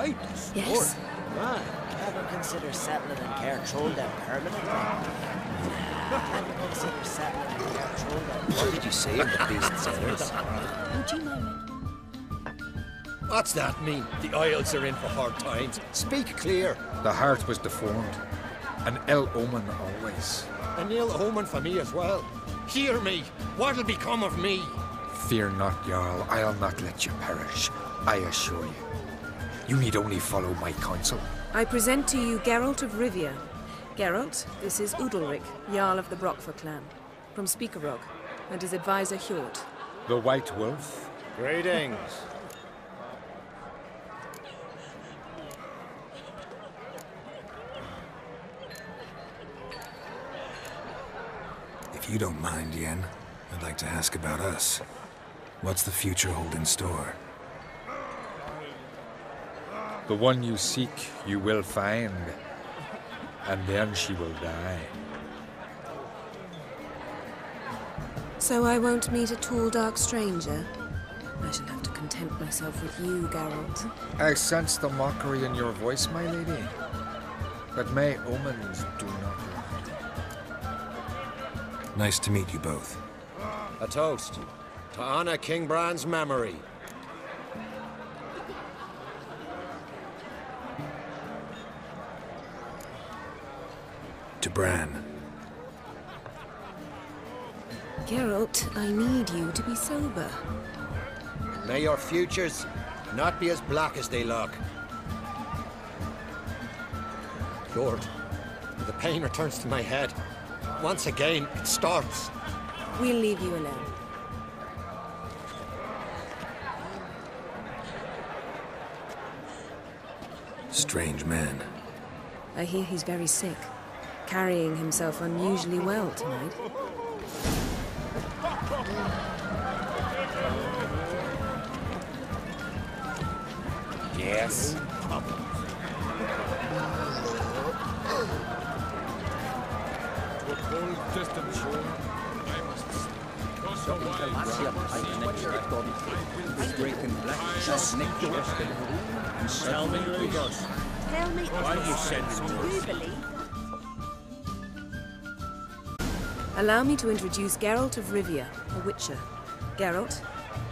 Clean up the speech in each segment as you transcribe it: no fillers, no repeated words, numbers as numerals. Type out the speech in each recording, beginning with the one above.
right? Yes. Man, ever consider settling in Cairtrol then permanently? Ever consider settling in Cairtrol then? What did you say in the beast's ears? Would you mind? What's that mean? The Isles are in for hard times. Speak clear. The heart was deformed. An ill omen always. An ill omen for me as well. Hear me. What'll become of me? Fear not, Jarl. I'll not let you perish. I assure you. You need only follow my counsel. I present to you Geralt of Rivia. Geralt, this is Udalric, Jarl of the Brockfer clan, from Speakerog, and his advisor Hjort. The White Wolf. Greetings. If you don't mind, Yen, I'd like to ask about us. What's the future hold in store? The one you seek, you will find. And then she will die. So I won't meet a tall, dark stranger? I shall have to content myself with you, Geralt. I sense the mockery in your voice, my lady. But may omens do not lie. Nice to meet you both. A toast to honor King Bran's memory. To Bran. Geralt, I need you to be sober. May your futures not be as black as they look. Lord, the pain returns to my head. Once again, it starts. We'll leave you alone. Strange man. I hear he's very sick, carrying himself unusually well tonight. Yes. Tell me, Lugos. Tell me Why are you sending me? you believe? Allow me to introduce Geralt of Rivia, a witcher. Geralt,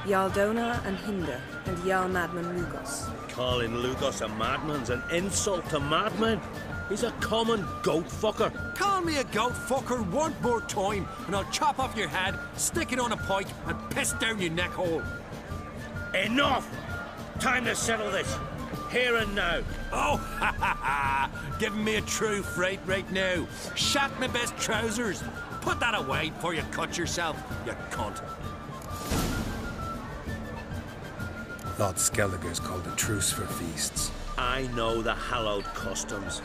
Jarl Donar and Hinder, and Jarl Madman Lugos. Calling Lugos a madman's an insult to madman. He's a common goat fucker. Call me a goat fucker one more time, and I'll chop off your head, stick it on a pike, and piss down your neck hole. Enough! Time to settle this. Here and now. Oh, ha ha ha! Giving me a true fright right now. Shat my best trousers. Put that away before you cut yourself, you cunt. Thought Skelliger's called a truce for feasts. I know the hallowed customs,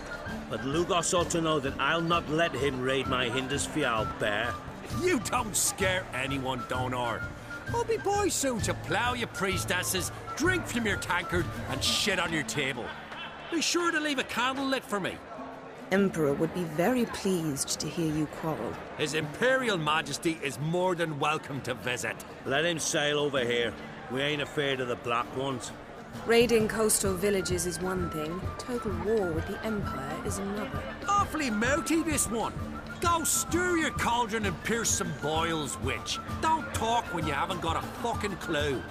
but Lugos ought to know that I'll not let him raid my Hindisfial bear. You don't scare anyone, Donar. I'll be boys soon to plough your priestesses, drink from your tankard, and shit on your table. Be sure to leave a candle lit for me. Emperor would be very pleased to hear you quarrel. His Imperial Majesty is more than welcome to visit. Let him sail over here. We ain't afraid of the Black Ones. Raiding coastal villages is one thing. Total war with the Empire is another. Awfully mouty, this one. Go stir your cauldron and pierce some boils, witch. Don't talk when you haven't got a fucking clue.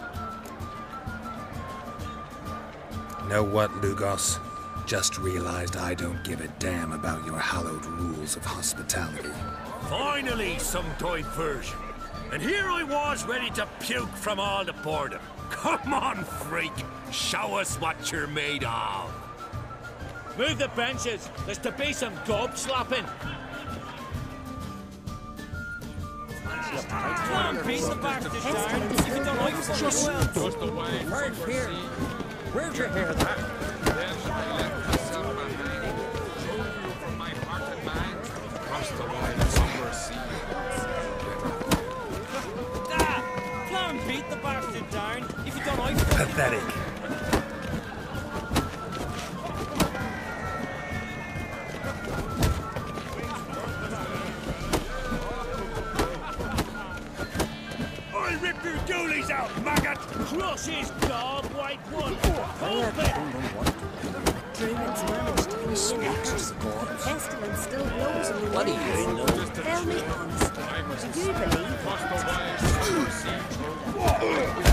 Know what, Lugos? Just realized I don't give a damn about your hallowed rules of hospitality. Finally, some diversion. And here I was ready to puke from all the boredom. Come on, freak. Show us what you're made of. Move the benches. There's to be some gob slapping. Come on, beat the bastards down. If you don't like it, just Where's here? Where'd you hear that? Come on, beat the bastard down. If you don't like it. Pathetic. I'll rip your doolies out, maggot! Crush his dog, white one! Hold it! Druids managed to consume the pestilence still blows in the What do you know? Tell me honestly, do you believe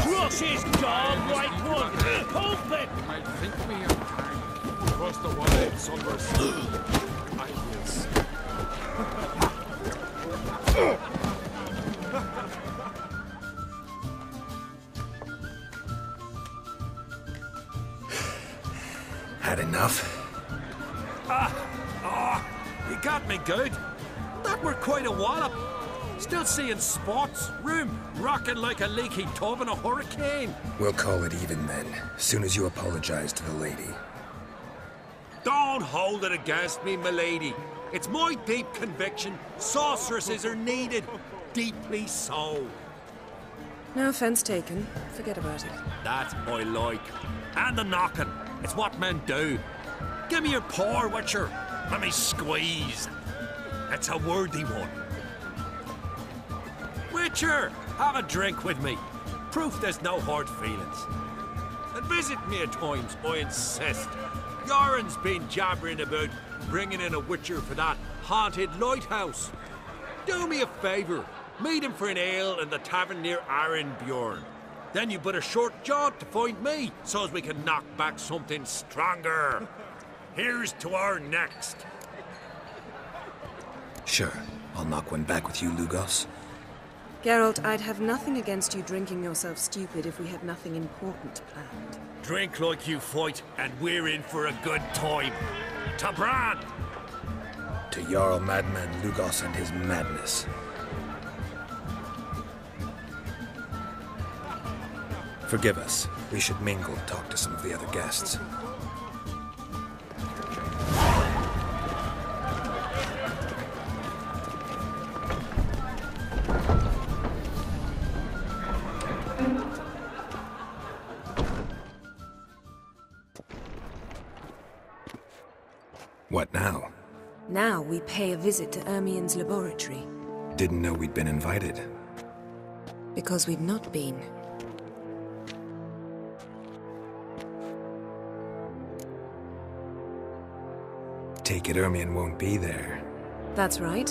Crush his dog, white one! Hold it! You might think me unkind. Across the wilds under sea, I will see. Had enough? You got me good. That were quite a wallop. Still seeing spots, room rocking like a leaky tub in a hurricane. We'll call it even then, soon as you apologize to the lady. Don't hold it against me, milady. It's my deep conviction sorceresses are needed. Deeply so. No offense taken. Forget about it. That I like. And the knocking. It's what men do. Give me your paw, Witcher. Let me squeeze. It's a worthy one. Witcher, have a drink with me. Proof there's no hard feelings. And visit me at times, I insist. Yoren's been jabbering about bringing in a Witcher for that haunted lighthouse. Do me a favour. Meet him for an ale in the tavern near Arenbjorn. Then you but a short jaunt to find me, so as we can knock back something stronger. Here's to our next. Sure, I'll knock one back with you, Lugos. Geralt, I'd have nothing against you drinking yourself stupid if we had nothing important planned. Drink like you fight, and we're in for a good time. To Bran! To Jarl Madman Lugos and his madness. Forgive us. We should mingle and talk to some of the other guests. What now? Now we pay a visit to Ermien's laboratory. Didn't know we'd been invited. Because we've not been. Take it Ermien won't be there. That's right.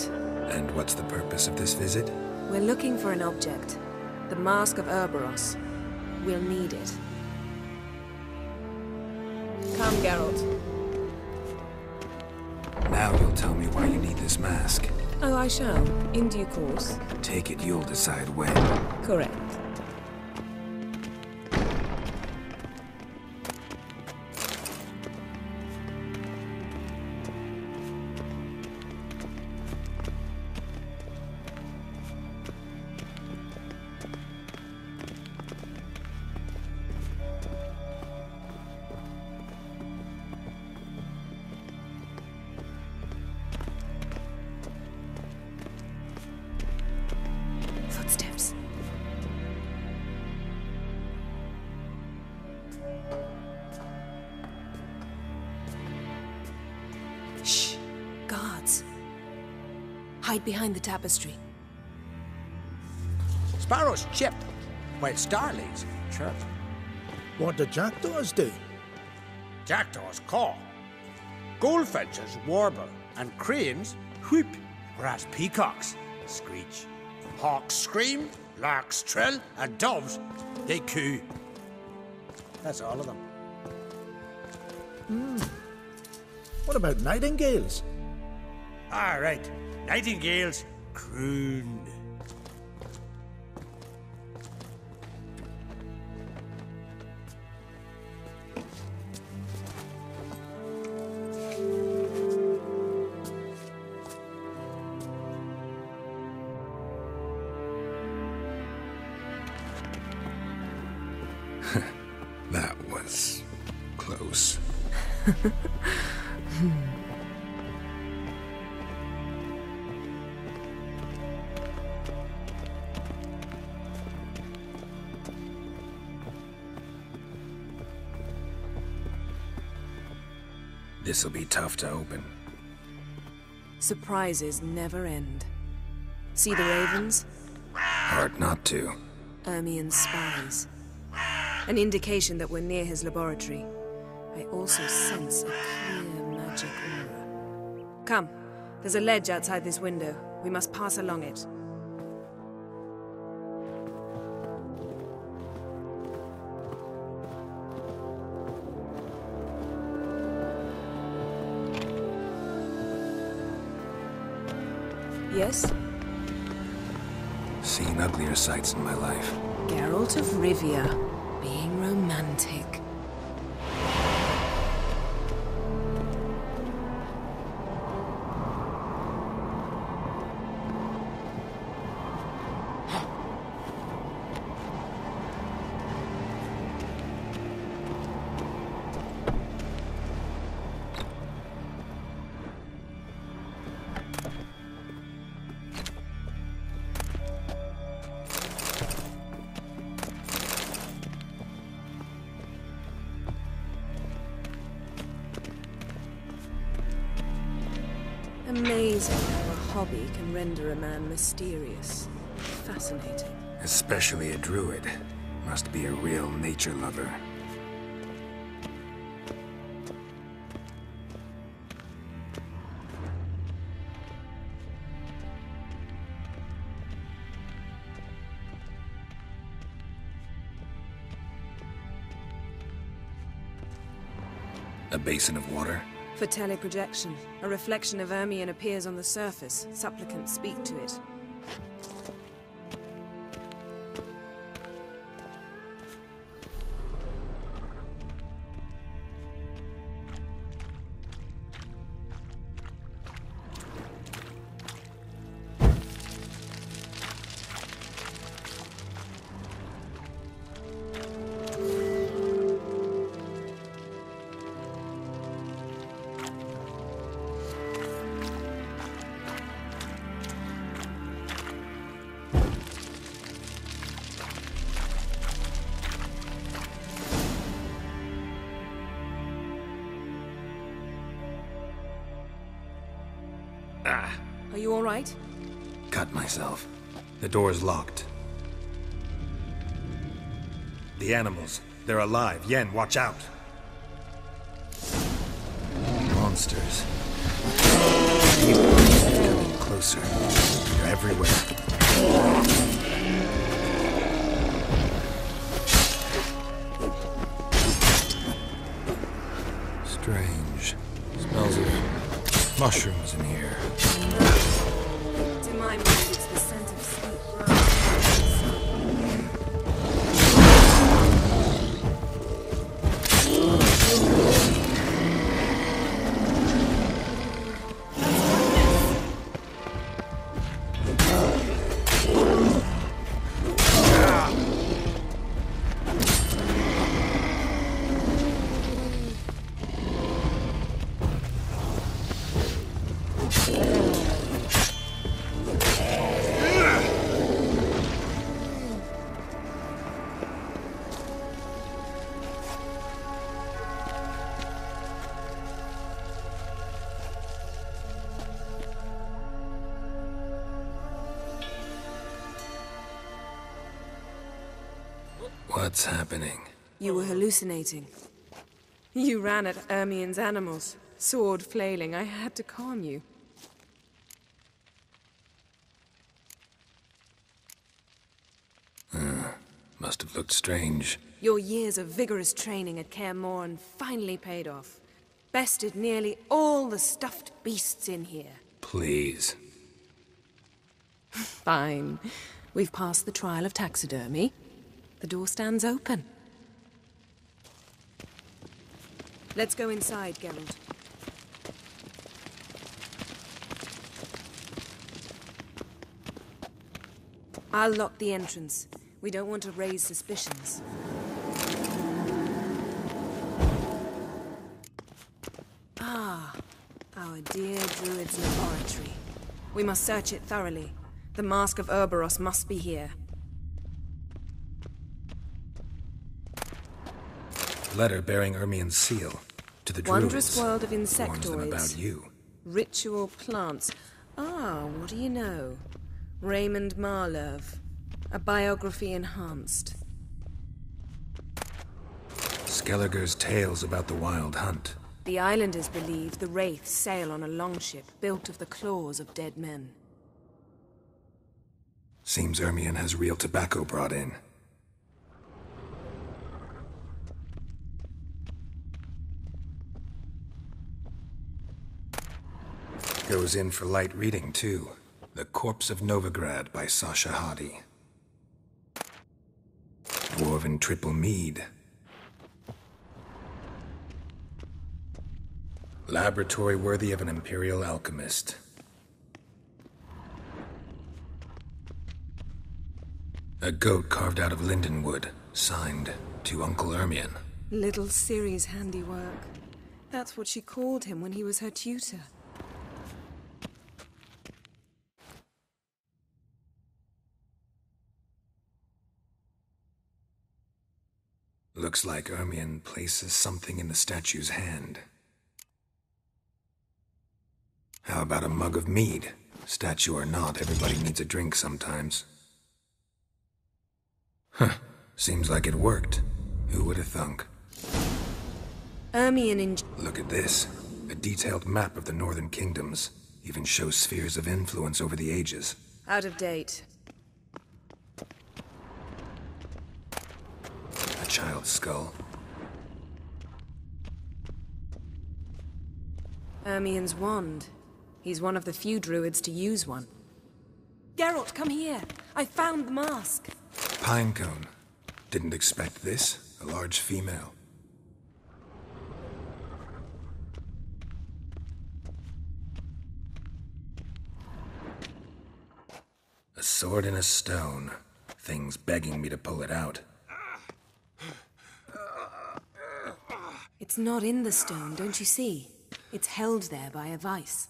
And what's the purpose of this visit? We're looking for an object. The Mask of Ouroboros. We'll need it. Come, Geralt. Now you'll tell me why you need this mask. Oh, I shall. In due course. Take it you'll decide when. Correct. Footsteps. Shh. Guards. Hide behind the tapestry. Sparrows chip, while starlings chirp. What do jackdaws do? Jackdaws caw. Goldfinches warble, and cranes whoop, whereas peacocks screech. Hawks scream, larks trill, and doves, they coo. That's all of them. What about nightingales? All right, nightingales croon. That was close. This'll be tough to open. Surprises never end. See the ravens? Hard not to. Ermien's spies. An indication that we're near his laboratory. I also sense a clear magic aura. Come, there's a ledge outside this window. We must pass along it. Yes? Seen uglier sights in my life. Geralt of Rivia, being romantic. Amazing how a hobby can render a man mysterious. Fascinating. Especially a druid. Must be a real nature lover. A basin of water? For teleprojection, a reflection of Ermion appears on the surface. Supplicants speak to it. Are you all right? Cut myself. The door's locked. The animals. They're alive. Yen, watch out. Monsters. Getting closer. They're everywhere. Strange. Smells of mushrooms in here. To my mind, it's the scent of sweet grass. What's happening? You were hallucinating. You ran at Ermion's animals, sword flailing. I had to calm you. Must have looked strange. Your years of vigorous training at Kaer Morhen finally paid off. Bested nearly all the stuffed beasts in here. Please. Fine. We've passed the trial of taxidermy. The door stands open. Let's go inside, Geralt. I'll lock the entrance. We don't want to raise suspicions. Ah, our dear Druid's laboratory. We must search it thoroughly. The Mask of Ouroboros must be here. Letter bearing Ermion's seal to the druids. Wondrous world of Warns them insectoids. about you. Ritual plants. Ah, what do you know? Raymond Marlove. A biography enhanced. Skelliger's tales about the Wild Hunt. The islanders believe the wraiths sail on a longship built of the claws of dead men. Seems Ermion has real tobacco brought in. Goes in for light reading, too. The Corpse of Novigrad by Sasha Hadi. Dwarven Triple Mead. Laboratory worthy of an Imperial alchemist. A goat carved out of lindenwood, signed to Uncle Ermion. Little Ciri's handiwork. That's what she called him when he was her tutor. Looks like Ermion places something in the statue's hand. How about a mug of mead? Statue or not, everybody needs a drink sometimes. Huh. Seems like it worked. Who would have thunk? Ermion Look at this. A detailed map of the Northern Kingdoms. Even shows spheres of influence over the ages. Out of date. A child's skull. Ermion's wand. He's one of the few druids to use one. Geralt, come here. I found the mask. Pinecone. Didn't expect this. A large female. A sword in a stone. Thing's begging me to pull it out. It's not in the stone, don't you see? It's held there by a vice.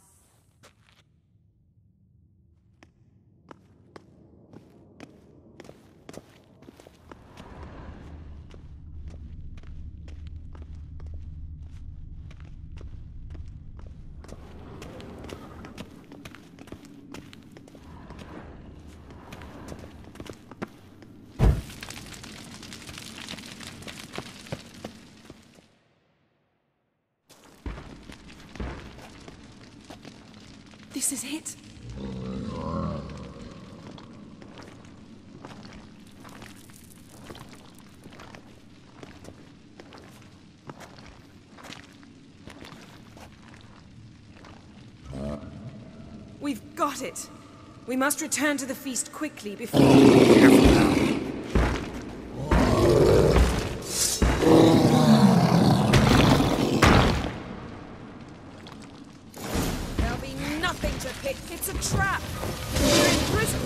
This is it. We've got it. We must return to the feast quickly before... Careful now. There'll be nothing to pick. It's a trap. We're in prison.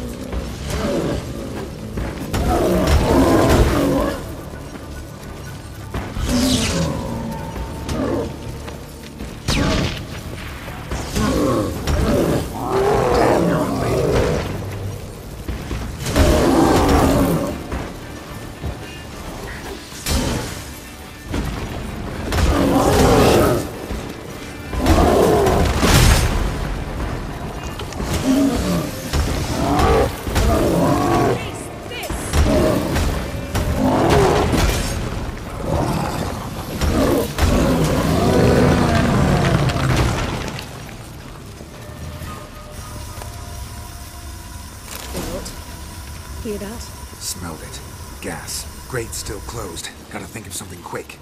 Hear that? Smelled it. Gas. Grate still closed. Gotta think of something quick.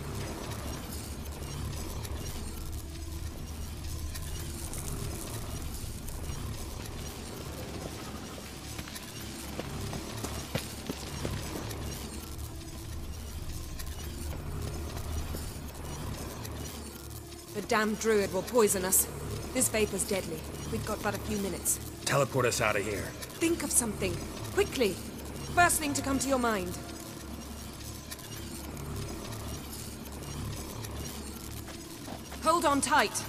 The damned druid will poison us. This vapor's deadly. We've got but a few minutes. Teleport us out of here. Think of something. Quickly. First thing to come to your mind. Hold on tight.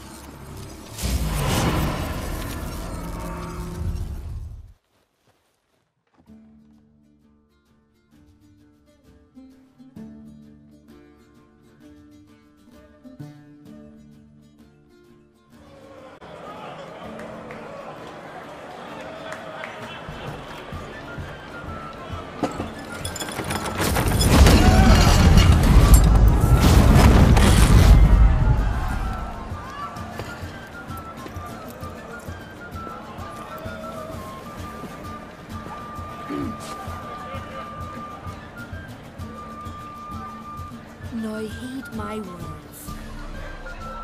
Now heed my words.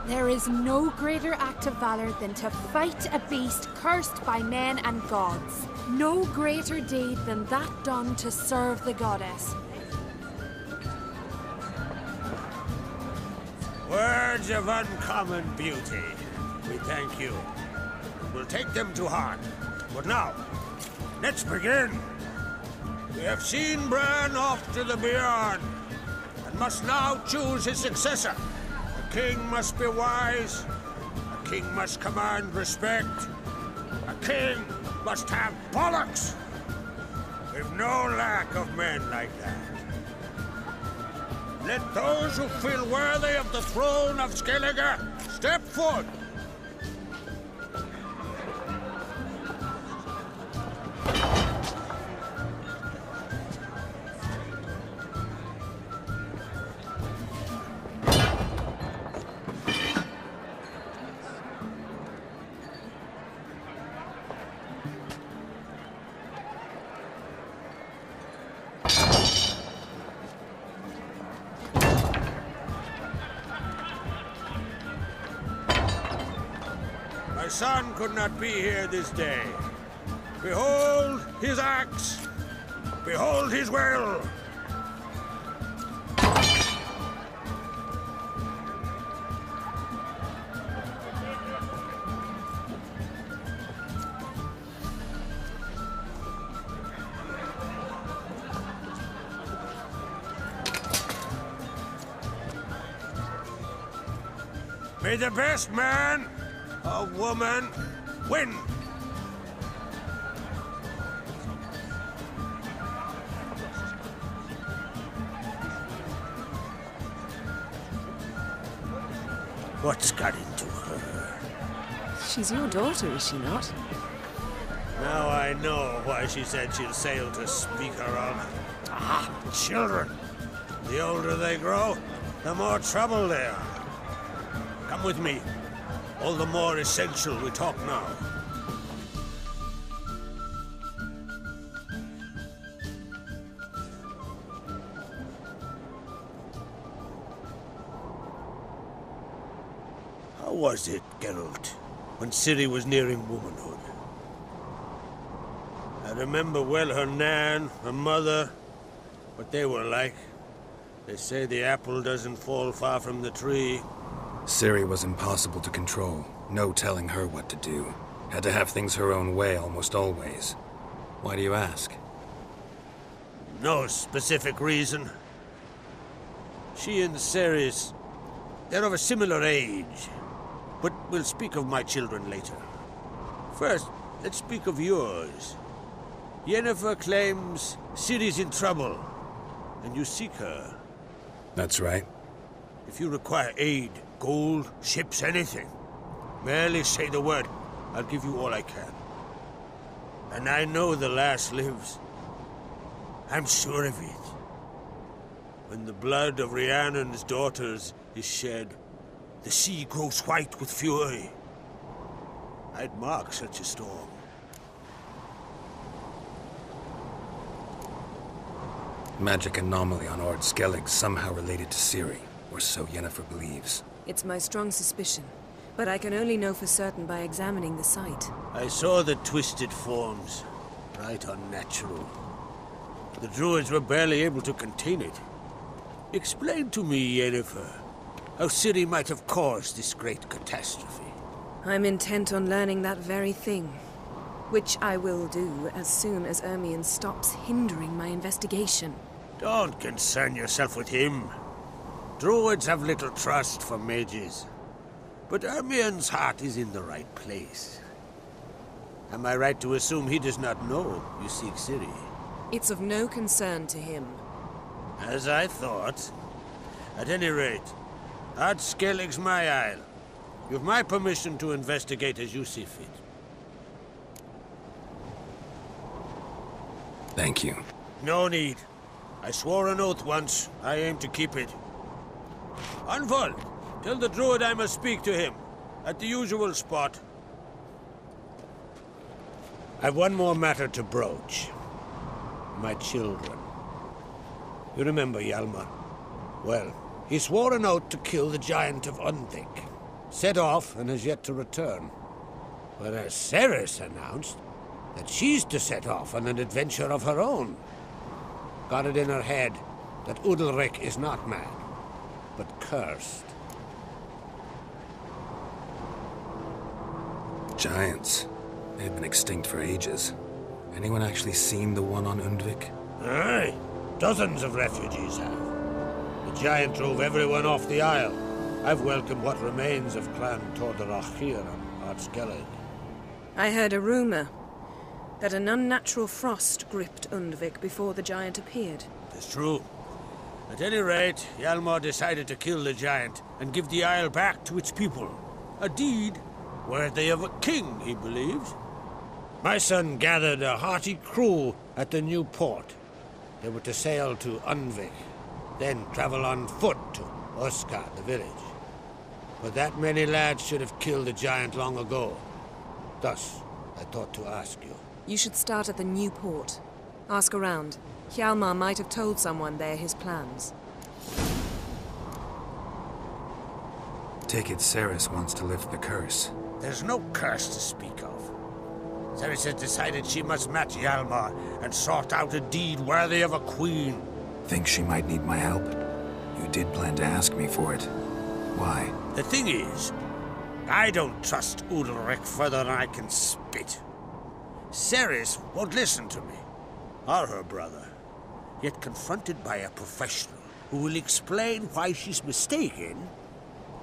There is no greater act of valor than to fight a beast cursed by men and gods. No greater deed than that done to serve the goddess. Words of uncommon beauty. We thank you. We'll take them to heart. But now, let's begin. We have seen Bran off to the beyond, and must now choose his successor. A king must be wise. A king must command respect. A king must have bollocks. We've no lack of men like that. Let those who feel worthy of the throne of Skellige step forth. My son could not be here this day. Behold his axe. Behold his will. May the best man or woman win. What's got into her? She's your daughter, is she not? Now I know why she said she'll sail to speak her of. Ah, children. The older they grow, the more trouble they are. Come with me. All the more essential we talk now. How was it, Geralt, when Ciri was nearing womanhood? I remember well her nan, her mother, what they were like. They say the apple doesn't fall far from the tree. Ciri was impossible to control. No telling her what to do. Had to have things her own way almost always. Why do you ask? No specific reason. She and Ceres, they're of a similar age. But we'll speak of my children later. First, let's speak of yours. Yennefer claims Ciri's in trouble, and you seek her. That's right. If you require aid, gold, ships, anything, merely say the word. I'll give you all I can. And I know the lass lives. I'm sure of it. When the blood of Rhiannon's daughters is shed, the sea grows white with fury. I'd mark such a storm. Magic anomaly on Ord Skellig somehow related to Ciri, or so Yennefer believes. It's my strong suspicion, but I can only know for certain by examining the site. I saw the twisted forms, right unnatural. The druids were barely able to contain it. Explain to me, Yennefer, how Ciri might have caused this great catastrophe. I'm intent on learning that very thing, which I will do as soon as Ermion stops hindering my investigation. Don't concern yourself with him. Druids have little trust for mages. But Ermion's heart is in the right place. Am I right to assume he does not know you seek Ciri? It's of no concern to him. As I thought. At any rate, Ard Skellig's my isle. You've my permission to investigate as you see fit. Thank you. No need. I swore an oath once. I aim to keep it. Unfold. Tell the druid I must speak to him. At the usual spot. I've one more matter to broach. My children. You remember Hjalmar? Well, He swore an oath to kill the giant of Unvik. Set off and has yet to return. Whereas Ceres announced that she's to set off on an adventure of her own. Got it in her head that Udalric is not mad, but cursed. Giants. They've been extinct for ages. Anyone actually seen the one on Undvik? Aye. Dozens of refugees have. The giant drove everyone off the Isle. I've welcomed what remains of Clan Tordarach here on Ardskellig. I heard a rumor that an unnatural frost gripped Undvik before the giant appeared. It's true. At any rate, Hjalmar decided to kill the giant and give the Isle back to its people. A deed worthy of a king, he believed. My son gathered a hearty crew at the new port. They were to sail to Unvik, then travel on foot to Oska, the village. But that many lads should have killed the giant long ago. Thus, I thought to ask you. You should start at the new port. Ask around. Hjalmar might have told someone there his plans. Take it Ceres wants to lift the curse. There's no curse to speak of. Ceres has decided she must match Hjalmar and sort out a deed worthy of a queen. Think she might need my help? You did plan to ask me for it. Why? The thing is, I don't trust Udalric further than I can spit. Ceres won't listen to me, or her brother. Yet confronted by a professional who will explain why she's mistaken,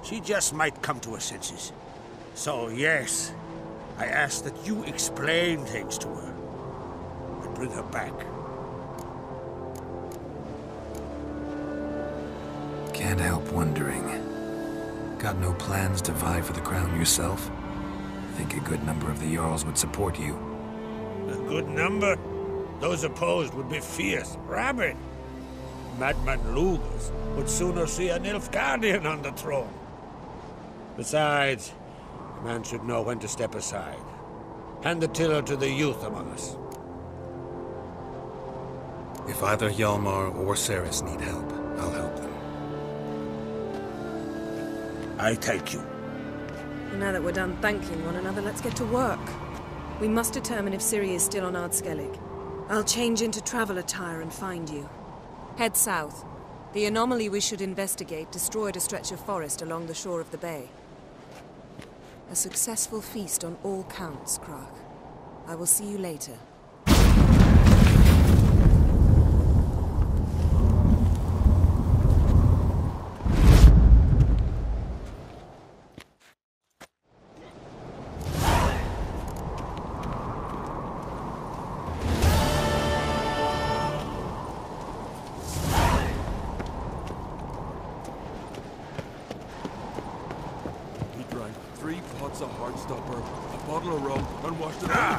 she just might come to her senses. So yes, I ask that you explain things to her and bring her back. Can't help wondering. Got no plans to vie for the crown yourself? Think a good number of the Jarls would support you. A good number? Those opposed would be fierce, rabid. Madman Lugas would sooner see an Nilfgaardian on the throne. Besides, a man should know when to step aside. Hand the tiller to the youth among us. If either Hjalmar or Ceres need help, I'll help them. I thank you. And now that we're done thanking one another, let's get to work. We must determine if Ciri is still on Ardskellig. I'll change into travel attire and find you. Head south. The anomaly we should investigate destroyed a stretch of forest along the shore of the bay. A successful feast on all counts, Krach. I will see you later.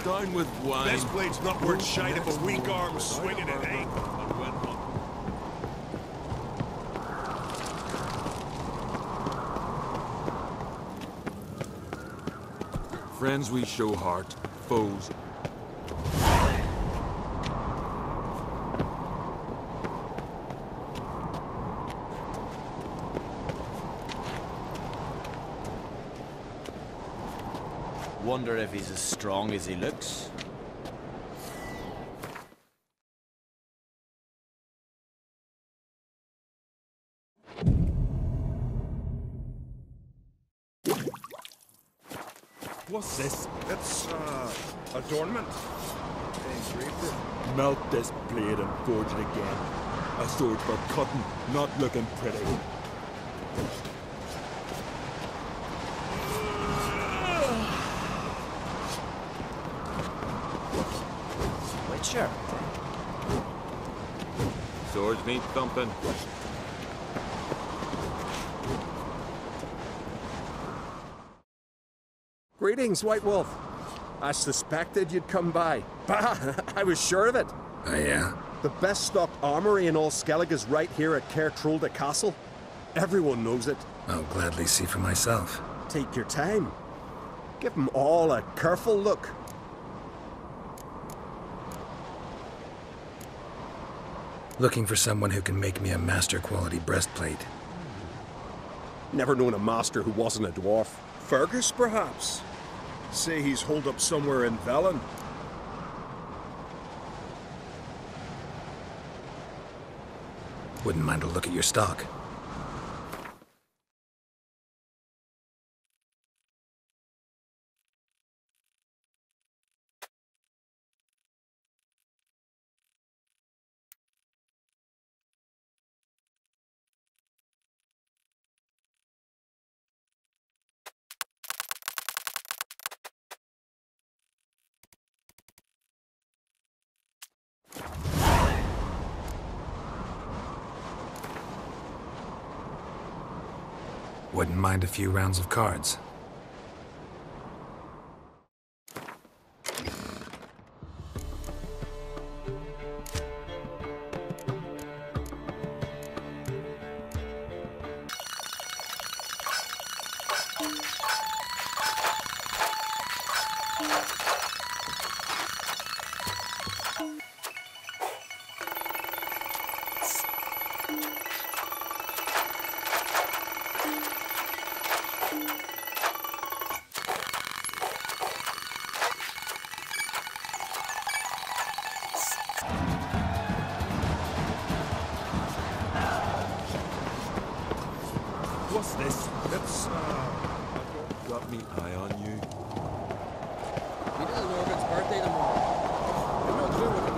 Dine with wine. This blade's not worth shite if a weak arm's swinging it, eh? Friends we show heart, foes. Wonder if he's as strong as he looks. What's this? It's, adornment. Melt this blade and forge it again. A sword for cutting, not looking pretty. Sure. Swords need thumping. Greetings, White Wolf. I suspected you'd come by. Bah! I was sure of it. Oh, yeah? The best stocked armory in all Skellig is right here at Caer Trolde Castle. Everyone knows it. I'll gladly see for myself. Take your time. Give them all a careful look. Looking for someone who can make me a master quality breastplate. Never known a master who wasn't a dwarf. Fergus, perhaps? Say he's holed up somewhere in Velen. Wouldn't mind a look at your stock. Wouldn't mind a few rounds of cards. What's this? It's, got me eye on you. We didn't know if it's birthday tomorrow. We're not doing